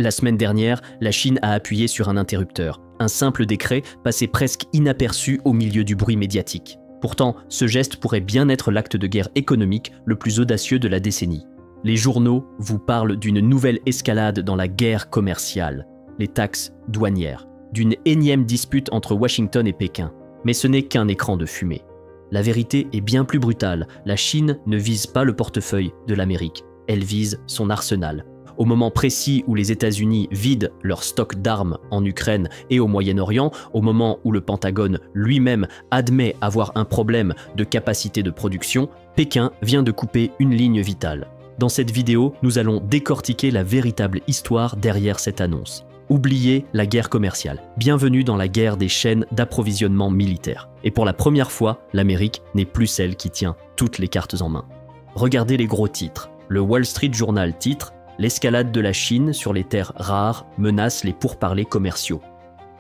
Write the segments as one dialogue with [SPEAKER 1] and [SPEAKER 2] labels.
[SPEAKER 1] La semaine dernière, la Chine a appuyé sur un interrupteur, un simple décret passé presque inaperçu au milieu du bruit médiatique. Pourtant, ce geste pourrait bien être l'acte de guerre économique le plus audacieux de la décennie. Les journaux vous parlent d'une nouvelle escalade dans la guerre commerciale, les taxes douanières, d'une énième dispute entre Washington et Pékin. Mais ce n'est qu'un écran de fumée. La vérité est bien plus brutale. La Chine ne vise pas le portefeuille de l'Amérique, elle vise son arsenal. Au moment précis où les États-Unis vident leur stock d'armes en Ukraine et au Moyen-Orient, au moment où le Pentagone lui-même admet avoir un problème de capacité de production, Pékin vient de couper une ligne vitale. Dans cette vidéo, nous allons décortiquer la véritable histoire derrière cette annonce. Oubliez la guerre commerciale. Bienvenue dans la guerre des chaînes d'approvisionnement militaire. Et pour la première fois, l'Amérique n'est plus celle qui tient toutes les cartes en main. Regardez les gros titres. Le Wall Street Journal titre « L'escalade de la Chine sur les terres rares menace les pourparlers commerciaux ».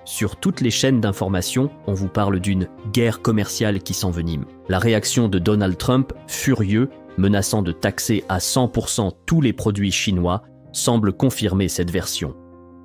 [SPEAKER 1] Sur toutes les chaînes d'information, on vous parle d'une guerre commerciale qui s'envenime. La réaction de Donald Trump, furieux, menaçant de taxer à 100% tous les produits chinois, semble confirmer cette version.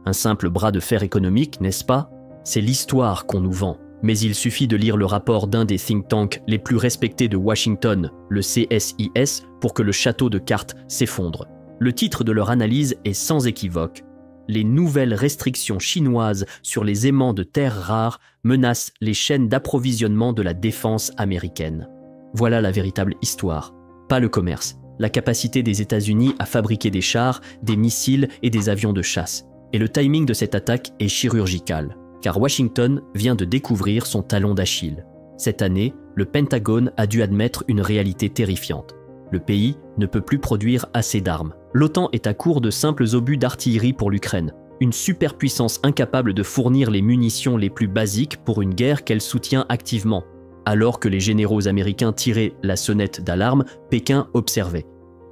[SPEAKER 1] Un simple bras de fer économique, n'est-ce pas? C'est l'histoire qu'on nous vend. Mais il suffit de lire le rapport d'un des think tanks les plus respectés de Washington, le CSIS, pour que le château de cartes s'effondre. Le titre de leur analyse est sans équivoque. Les nouvelles restrictions chinoises sur les aimants de terres rares menacent les chaînes d'approvisionnement de la défense américaine. Voilà la véritable histoire, pas le commerce. La capacité des États-Unis à fabriquer des chars, des missiles et des avions de chasse. Et le timing de cette attaque est chirurgical, car Washington vient de découvrir son talon d'Achille. Cette année, le Pentagone a dû admettre une réalité terrifiante. Le pays ne peut plus produire assez d'armes. L'OTAN est à court de simples obus d'artillerie pour l'Ukraine, une superpuissance incapable de fournir les munitions les plus basiques pour une guerre qu'elle soutient activement. Alors que les généraux américains tiraient la sonnette d'alarme, Pékin observait.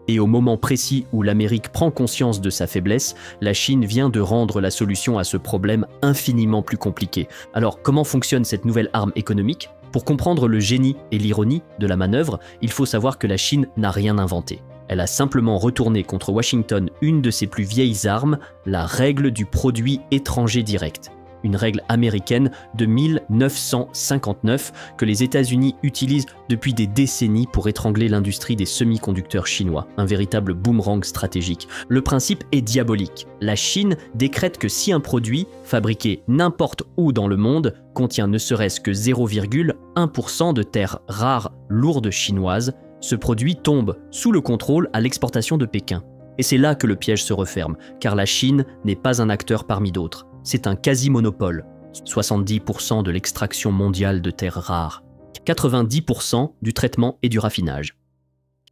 [SPEAKER 1] Et au moment précis où l'Amérique prend conscience de sa faiblesse, la Chine vient de rendre la solution à ce problème infiniment plus compliqué. Alors, comment fonctionne cette nouvelle arme économique ? Pour comprendre le génie et l'ironie de la manœuvre, il faut savoir que la Chine n'a rien inventé. Elle a simplement retourné contre Washington une de ses plus vieilles armes, la règle du produit étranger direct. Une règle américaine de 1959 que les États-Unis utilisent depuis des décennies pour étrangler l'industrie des semi-conducteurs chinois, un véritable boomerang stratégique. Le principe est diabolique. La Chine décrète que si un produit, fabriqué n'importe où dans le monde, contient ne serait-ce que 0,1% de terres rares lourdes chinoises, ce produit tombe sous le contrôle à l'exportation de Pékin. Et c'est là que le piège se referme, car la Chine n'est pas un acteur parmi d'autres. C'est un quasi-monopole, 70% de l'extraction mondiale de terres rares, 90% du traitement et du raffinage,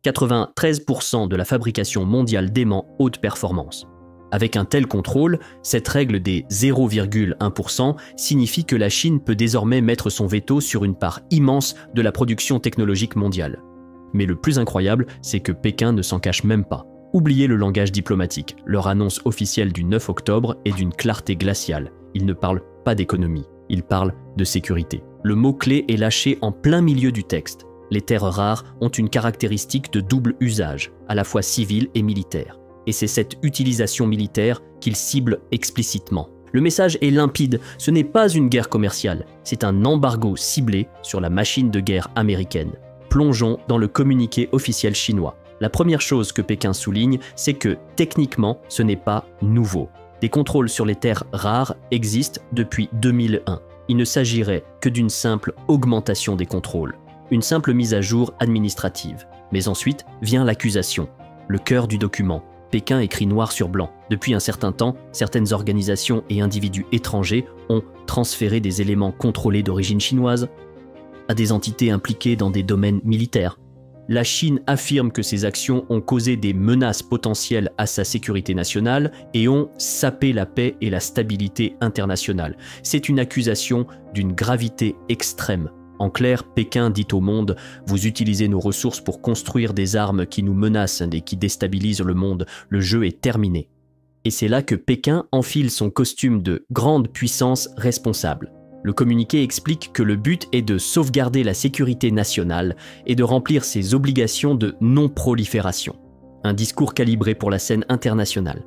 [SPEAKER 1] 93% de la fabrication mondiale d'aimants haute performance. Avec un tel contrôle, cette règle des 0,1% signifie que la Chine peut désormais mettre son veto sur une part immense de la production technologique mondiale. Mais le plus incroyable, c'est que Pékin ne s'en cache même pas. Oubliez le langage diplomatique, leur annonce officielle du 9 octobre est d'une clarté glaciale. Ils ne parlent pas d'économie, ils parlent de sécurité. Le mot-clé est lâché en plein milieu du texte. Les terres rares ont une caractéristique de double usage, à la fois civil et militaire. Et c'est cette utilisation militaire qu'ils ciblent explicitement. Le message est limpide, ce n'est pas une guerre commerciale, c'est un embargo ciblé sur la machine de guerre américaine. Plongeons dans le communiqué officiel chinois. La première chose que Pékin souligne, c'est que, techniquement, ce n'est pas nouveau. Des contrôles sur les terres rares existent depuis 2001. Il ne s'agirait que d'une simple augmentation des contrôles, une simple mise à jour administrative. Mais ensuite vient l'accusation, le cœur du document. Pékin écrit noir sur blanc. Depuis un certain temps, certaines organisations et individus étrangers ont transféré des éléments contrôlés d'origine chinoise à des entités impliquées dans des domaines militaires. La Chine affirme que ces actions ont causé des menaces potentielles à sa sécurité nationale et ont sapé la paix et la stabilité internationale. C'est une accusation d'une gravité extrême. En clair, Pékin dit au monde « Vous utilisez nos ressources pour construire des armes qui nous menacent et qui déstabilisent le monde. Le jeu est terminé. » Et c'est là que Pékin enfile son costume de grande puissance responsable. Le communiqué explique que le but est de sauvegarder la sécurité nationale et de remplir ses obligations de non-prolifération. Un discours calibré pour la scène internationale.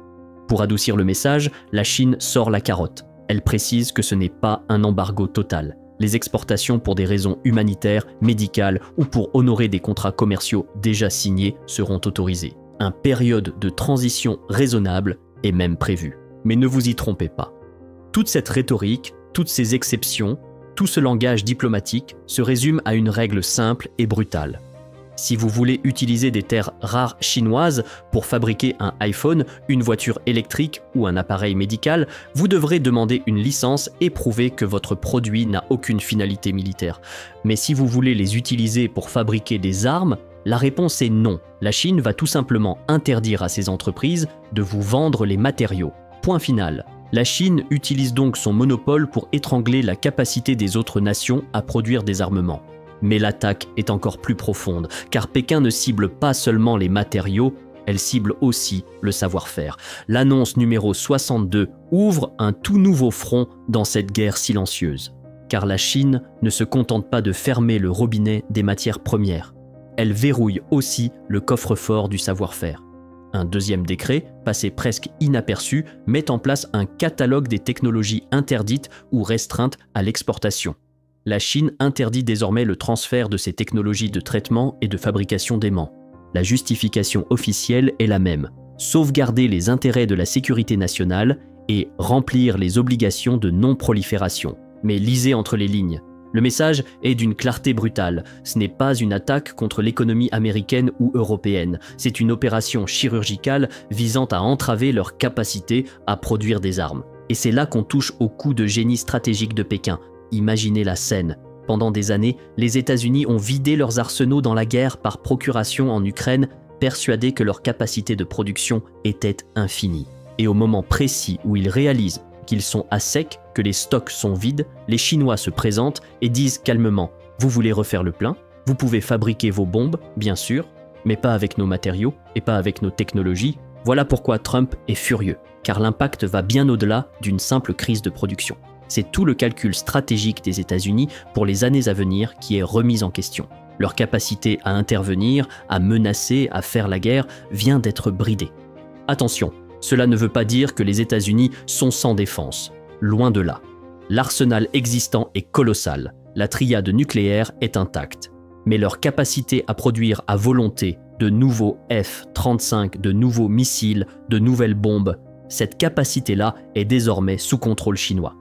[SPEAKER 1] Pour adoucir le message, la Chine sort la carotte. Elle précise que ce n'est pas un embargo total. Les exportations pour des raisons humanitaires, médicales ou pour honorer des contrats commerciaux déjà signés seront autorisées. Une période de transition raisonnable est même prévue. Mais ne vous y trompez pas. Toute cette rhétorique, toutes ces exceptions, tout ce langage diplomatique se résume à une règle simple et brutale. Si vous voulez utiliser des terres rares chinoises pour fabriquer un iPhone, une voiture électrique ou un appareil médical, vous devrez demander une licence et prouver que votre produit n'a aucune finalité militaire. Mais si vous voulez les utiliser pour fabriquer des armes, la réponse est non. La Chine va tout simplement interdire à ces entreprises de vous vendre les matériaux. Point final. La Chine utilise donc son monopole pour étrangler la capacité des autres nations à produire des armements. Mais l'attaque est encore plus profonde, car Pékin ne cible pas seulement les matériaux, elle cible aussi le savoir-faire. L'annonce numéro 62 ouvre un tout nouveau front dans cette guerre silencieuse. Car la Chine ne se contente pas de fermer le robinet des matières premières. Elle verrouille aussi le coffre-fort du savoir-faire. Un deuxième décret, passé presque inaperçu, met en place un catalogue des technologies interdites ou restreintes à l'exportation. La Chine interdit désormais le transfert de ces technologies de traitement et de fabrication d'aimants. La justification officielle est la même, sauvegarder les intérêts de la sécurité nationale et remplir les obligations de non-prolifération. Mais lisez entre les lignes. Le message est d'une clarté brutale. Ce n'est pas une attaque contre l'économie américaine ou européenne. C'est une opération chirurgicale visant à entraver leur capacité à produire des armes. Et c'est là qu'on touche au coup de génie stratégique de Pékin. Imaginez la scène. Pendant des années, les États-Unis ont vidé leurs arsenaux dans la guerre par procuration en Ukraine, persuadés que leur capacité de production était infinie. Et au moment précis où ils réalisent qu'ils sont à sec, que les stocks sont vides, les Chinois se présentent et disent calmement « Vous voulez refaire le plein ? Vous pouvez fabriquer vos bombes, bien sûr, mais pas avec nos matériaux et pas avec nos technologies. » Voilà pourquoi Trump est furieux, car l'impact va bien au-delà d'une simple crise de production. C'est tout le calcul stratégique des États-Unis pour les années à venir qui est remis en question. Leur capacité à intervenir, à menacer, à faire la guerre vient d'être bridée. Attention, cela ne veut pas dire que les États-Unis sont sans défense. Loin de là. L'arsenal existant est colossal. La triade nucléaire est intacte. Mais leur capacité à produire à volonté de nouveaux F-35, de nouveaux missiles, de nouvelles bombes, cette capacité-là est désormais sous contrôle chinois.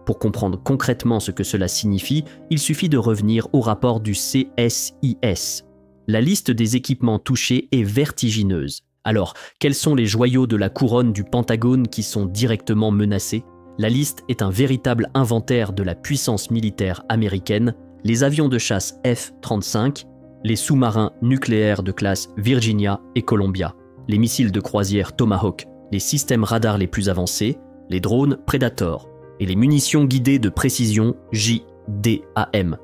[SPEAKER 1] Pour comprendre concrètement ce que cela signifie, il suffit de revenir au rapport du CSIS. La liste des équipements touchés est vertigineuse. Alors, quels sont les joyaux de la couronne du Pentagone qui sont directement menacés ? La liste est un véritable inventaire de la puissance militaire américaine, les avions de chasse F-35, les sous-marins nucléaires de classe Virginia et Columbia, les missiles de croisière Tomahawk, les systèmes radars les plus avancés, les drones Predator et les munitions guidées de précision JDAM.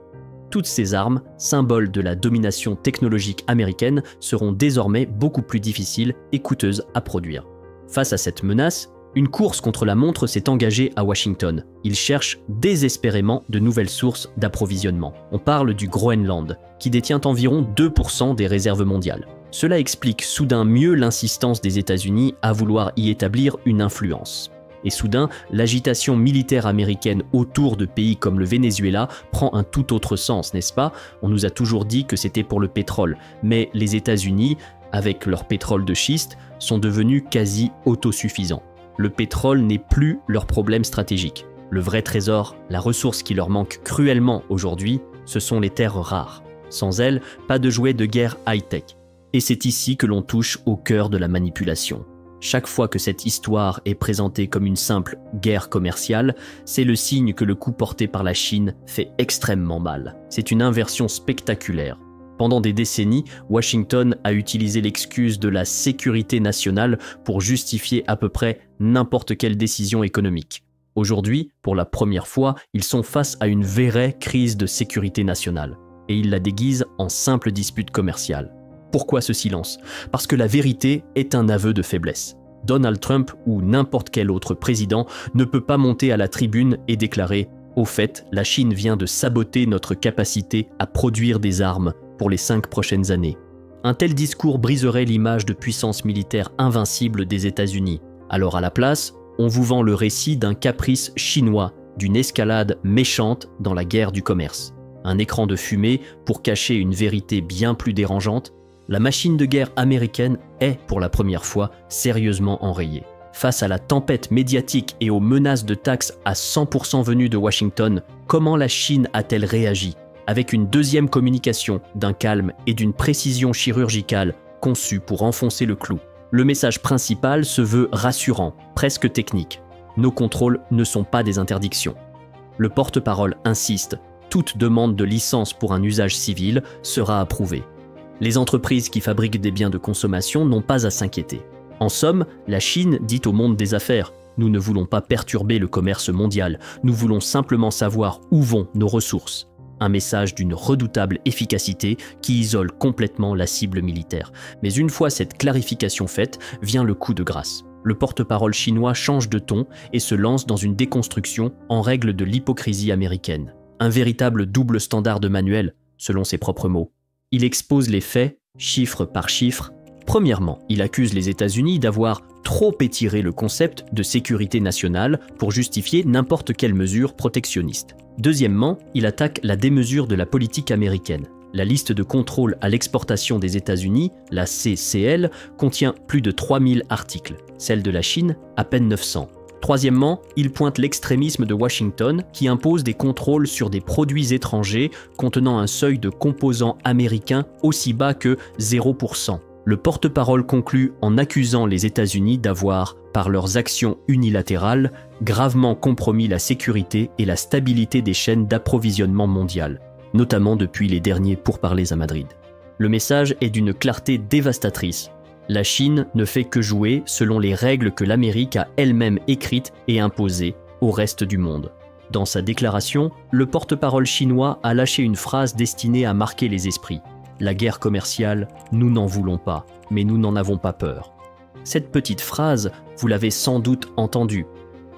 [SPEAKER 1] Toutes ces armes, symboles de la domination technologique américaine, seront désormais beaucoup plus difficiles et coûteuses à produire. Face à cette menace, une course contre la montre s'est engagée à Washington. Ils cherchent désespérément de nouvelles sources d'approvisionnement. On parle du Groenland, qui détient environ 2% des réserves mondiales. Cela explique soudain mieux l'insistance des États-Unis à vouloir y établir une influence. Et soudain, l'agitation militaire américaine autour de pays comme le Venezuela prend un tout autre sens, n'est-ce pas ? On nous a toujours dit que c'était pour le pétrole, mais les États-Unis, avec leur pétrole de schiste, sont devenus quasi autosuffisants. Le pétrole n'est plus leur problème stratégique. Le vrai trésor, la ressource qui leur manque cruellement aujourd'hui, ce sont les terres rares. Sans elles, pas de jouets de guerre high-tech. Et c'est ici que l'on touche au cœur de la manipulation. Chaque fois que cette histoire est présentée comme une simple guerre commerciale, c'est le signe que le coup porté par la Chine fait extrêmement mal. C'est une inversion spectaculaire. Pendant des décennies, Washington a utilisé l'excuse de la sécurité nationale pour justifier à peu près n'importe quelle décision économique. Aujourd'hui, pour la première fois, ils sont face à une vraie crise de sécurité nationale. Et ils la déguisent en simple dispute commerciale. Pourquoi ce silence ? Parce que la vérité est un aveu de faiblesse. Donald Trump ou n'importe quel autre président ne peut pas monter à la tribune et déclarer « Au fait, la Chine vient de saboter notre capacité à produire des armes pour les 5 prochaines années. » Un tel discours briserait l'image de puissance militaire invincible des États-Unis. Alors à la place, on vous vend le récit d'un caprice chinois, d'une escalade méchante dans la guerre du commerce. Un écran de fumée pour cacher une vérité bien plus dérangeante, la machine de guerre américaine est, pour la première fois, sérieusement enrayée. Face à la tempête médiatique et aux menaces de taxes à 100% venues de Washington, comment la Chine a-t-elle réagi? Avec une deuxième communication, d'un calme et d'une précision chirurgicale conçue pour enfoncer le clou. Le message principal se veut rassurant, presque technique. Nos contrôles ne sont pas des interdictions. Le porte-parole insiste, toute demande de licence pour un usage civil sera approuvée. Les entreprises qui fabriquent des biens de consommation n'ont pas à s'inquiéter. En somme, la Chine dit au monde des affaires « Nous ne voulons pas perturber le commerce mondial, nous voulons simplement savoir où vont nos ressources ». Un message d'une redoutable efficacité qui isole complètement la cible militaire. Mais une fois cette clarification faite, vient le coup de grâce. Le porte-parole chinois change de ton et se lance dans une déconstruction en règle de l'hypocrisie américaine. Un véritable double standard de manuel, selon ses propres mots. Il expose les faits, chiffre par chiffre. Premièrement, il accuse les États-Unis d'avoir trop étiré le concept de sécurité nationale pour justifier n'importe quelle mesure protectionniste. Deuxièmement, il attaque la démesure de la politique américaine. La liste de contrôle à l'exportation des États-Unis, la CCL, contient plus de 3000 articles, celle de la Chine, à peine 900. Troisièmement, il pointe l'extrémisme de Washington qui impose des contrôles sur des produits étrangers contenant un seuil de composants américains aussi bas que 0%. Le porte-parole conclut en accusant les États-Unis d'avoir, par leurs actions unilatérales, gravement compromis la sécurité et la stabilité des chaînes d'approvisionnement mondiales, notamment depuis les derniers pourparlers à Madrid. Le message est d'une clarté dévastatrice. La Chine ne fait que jouer selon les règles que l'Amérique a elle-même écrites et imposées au reste du monde. Dans sa déclaration, le porte-parole chinois a lâché une phrase destinée à marquer les esprits. La guerre commerciale, nous n'en voulons pas, mais nous n'en avons pas peur. Cette petite phrase, vous l'avez sans doute entendue.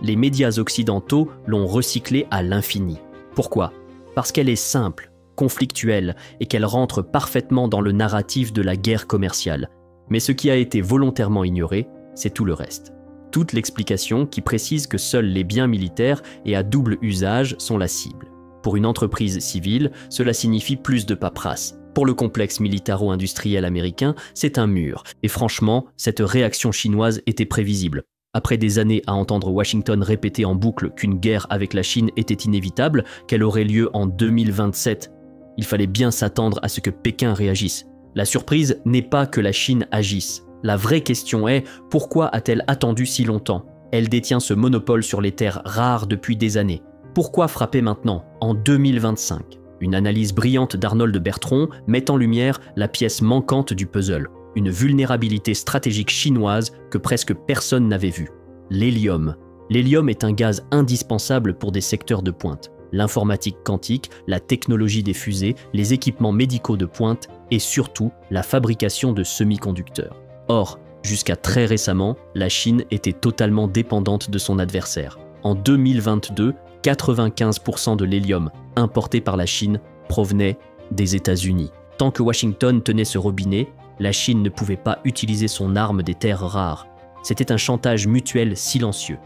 [SPEAKER 1] Les médias occidentaux l'ont recyclée à l'infini. Pourquoi? Parce qu'elle est simple, conflictuelle et qu'elle rentre parfaitement dans le narratif de la guerre commerciale. Mais ce qui a été volontairement ignoré, c'est tout le reste. Toute l'explication qui précise que seuls les biens militaires et à double usage sont la cible. Pour une entreprise civile, cela signifie plus de paperasse. Pour le complexe militaro-industriel américain, c'est un mur. Et franchement, cette réaction chinoise était prévisible. Après des années à entendre Washington répéter en boucle qu'une guerre avec la Chine était inévitable, qu'elle aurait lieu en 2027, il fallait bien s'attendre à ce que Pékin réagisse. La surprise n'est pas que la Chine agisse. La vraie question est, pourquoi a-t-elle attendu si longtemps? Elle détient ce monopole sur les terres rares depuis des années. Pourquoi frapper maintenant, en 2025? Une analyse brillante d'Arnold Bertrand met en lumière la pièce manquante du puzzle, une vulnérabilité stratégique chinoise que presque personne n'avait vue. L'hélium. L'hélium est un gaz indispensable pour des secteurs de pointe. L'informatique quantique, la technologie des fusées, les équipements médicaux de pointe et surtout la fabrication de semi-conducteurs. Or, jusqu'à très récemment, la Chine était totalement dépendante de son adversaire. En 2022, 95% de l'hélium importé par la Chine provenait des États-Unis. Tant que Washington tenait ce robinet, la Chine ne pouvait pas utiliser son arme des terres rares. C'était un chantage mutuel silencieux.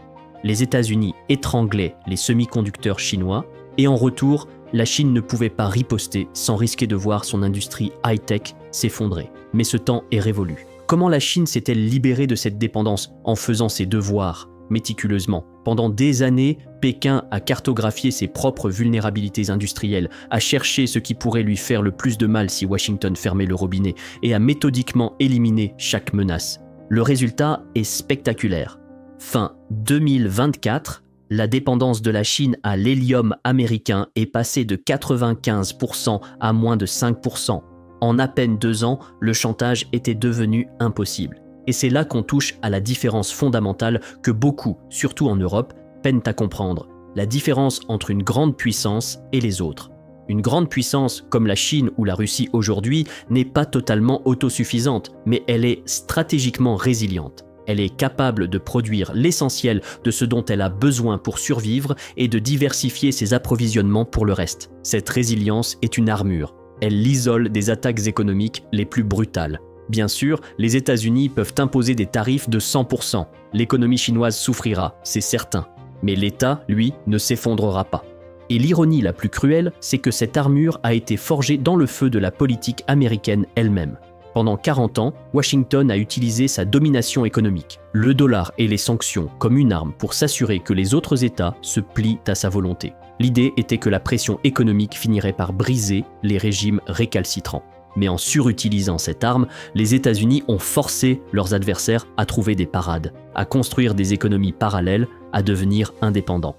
[SPEAKER 1] Les États-Unis étranglaient les semi-conducteurs chinois et en retour, la Chine ne pouvait pas riposter sans risquer de voir son industrie high-tech s'effondrer. Mais ce temps est révolu. Comment la Chine s'est-elle libérée de cette dépendance en faisant ses devoirs méticuleusement? Pendant des années, Pékin a cartographié ses propres vulnérabilités industrielles, a cherché ce qui pourrait lui faire le plus de mal si Washington fermait le robinet et a méthodiquement éliminé chaque menace. Le résultat est spectaculaire. Fin 2024, la dépendance de la Chine à l'hélium américain est passée de 95% à moins de 5%. En à peine 2 ans, le chantage était devenu impossible. Et c'est là qu'on touche à la différence fondamentale que beaucoup, surtout en Europe, peinent à comprendre. La différence entre une grande puissance et les autres. Une grande puissance, comme la Chine ou la Russie aujourd'hui, n'est pas totalement autosuffisante, mais elle est stratégiquement résiliente. Elle est capable de produire l'essentiel de ce dont elle a besoin pour survivre et de diversifier ses approvisionnements pour le reste. Cette résilience est une armure. Elle l'isole des attaques économiques les plus brutales. Bien sûr, les États-Unis peuvent imposer des tarifs de 100%. L'économie chinoise souffrira, c'est certain. Mais l'État, lui, ne s'effondrera pas. Et l'ironie la plus cruelle, c'est que cette armure a été forgée dans le feu de la politique américaine elle-même. Pendant 40 ans, Washington a utilisé sa domination économique, le dollar et les sanctions comme une arme pour s'assurer que les autres États se plient à sa volonté. L'idée était que la pression économique finirait par briser les régimes récalcitrants. Mais en surutilisant cette arme, les États-Unis ont forcé leurs adversaires à trouver des parades, à construire des économies parallèles, à devenir indépendants.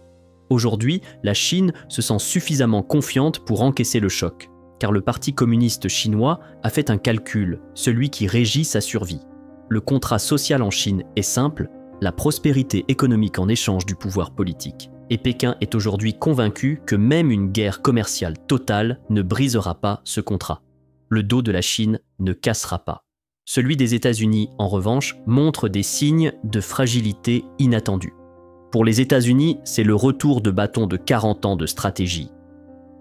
[SPEAKER 1] Aujourd'hui, la Chine se sent suffisamment confiante pour encaisser le choc, car le Parti communiste chinois a fait un calcul, celui qui régit sa survie. Le contrat social en Chine est simple, la prospérité économique en échange du pouvoir politique. Et Pékin est aujourd'hui convaincu que même une guerre commerciale totale ne brisera pas ce contrat. Le dos de la Chine ne cassera pas. Celui des États-Unis, en revanche, montre des signes de fragilité inattendus. Pour les États-Unis, c'est le retour de bâton de 40 ans de stratégie.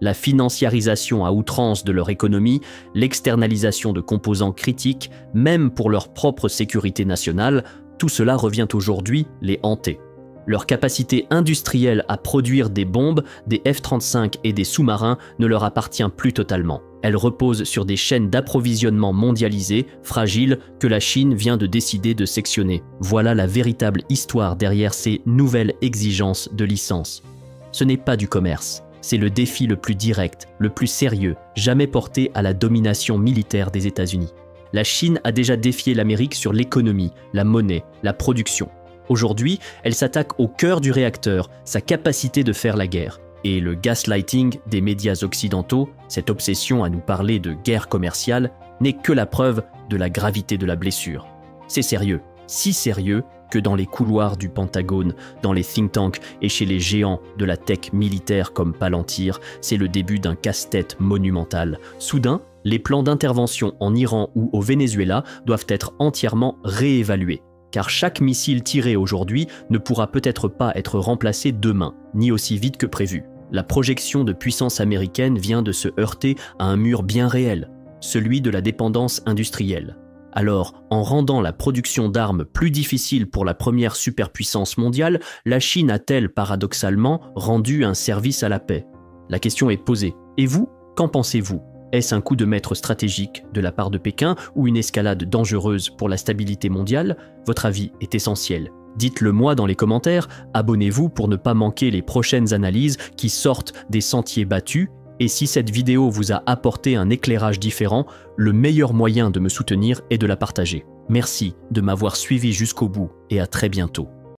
[SPEAKER 1] La financiarisation à outrance de leur économie, l'externalisation de composants critiques, même pour leur propre sécurité nationale, tout cela revient aujourd'hui les hanter. Leur capacité industrielle à produire des bombes, des F-35 et des sous-marins ne leur appartient plus totalement. Elle repose sur des chaînes d'approvisionnement mondialisées, fragiles, que la Chine vient de décider de sectionner. Voilà la véritable histoire derrière ces nouvelles exigences de licence. Ce n'est pas du commerce, c'est le défi le plus direct, le plus sérieux, jamais porté à la domination militaire des États-Unis. La Chine a déjà défié l'Amérique sur l'économie, la monnaie, la production. Aujourd'hui, elle s'attaque au cœur du réacteur, sa capacité de faire la guerre. Et le gaslighting des médias occidentaux, cette obsession à nous parler de guerre commerciale, n'est que la preuve de la gravité de la blessure. C'est sérieux, si sérieux que dans les couloirs du Pentagone, dans les think tanks et chez les géants de la tech militaire comme Palantir, c'est le début d'un casse-tête monumental. Soudain, les plans d'intervention en Iran ou au Venezuela doivent être entièrement réévalués. Car chaque missile tiré aujourd'hui ne pourra peut-être pas être remplacé demain, ni aussi vite que prévu. La projection de puissance américaine vient de se heurter à un mur bien réel, celui de la dépendance industrielle. Alors, en rendant la production d'armes plus difficile pour la première superpuissance mondiale, la Chine a-t-elle paradoxalement rendu un service à la paix ? La question est posée. Et vous, qu'en pensez-vous ? Est-ce un coup de maître stratégique de la part de Pékin ou une escalade dangereuse pour la stabilité mondiale ? Votre avis est essentiel. Dites-le moi dans les commentaires, abonnez-vous pour ne pas manquer les prochaines analyses qui sortent des sentiers battus. Et si cette vidéo vous a apporté un éclairage différent, le meilleur moyen de me soutenir est de la partager. Merci de m'avoir suivi jusqu'au bout et à très bientôt.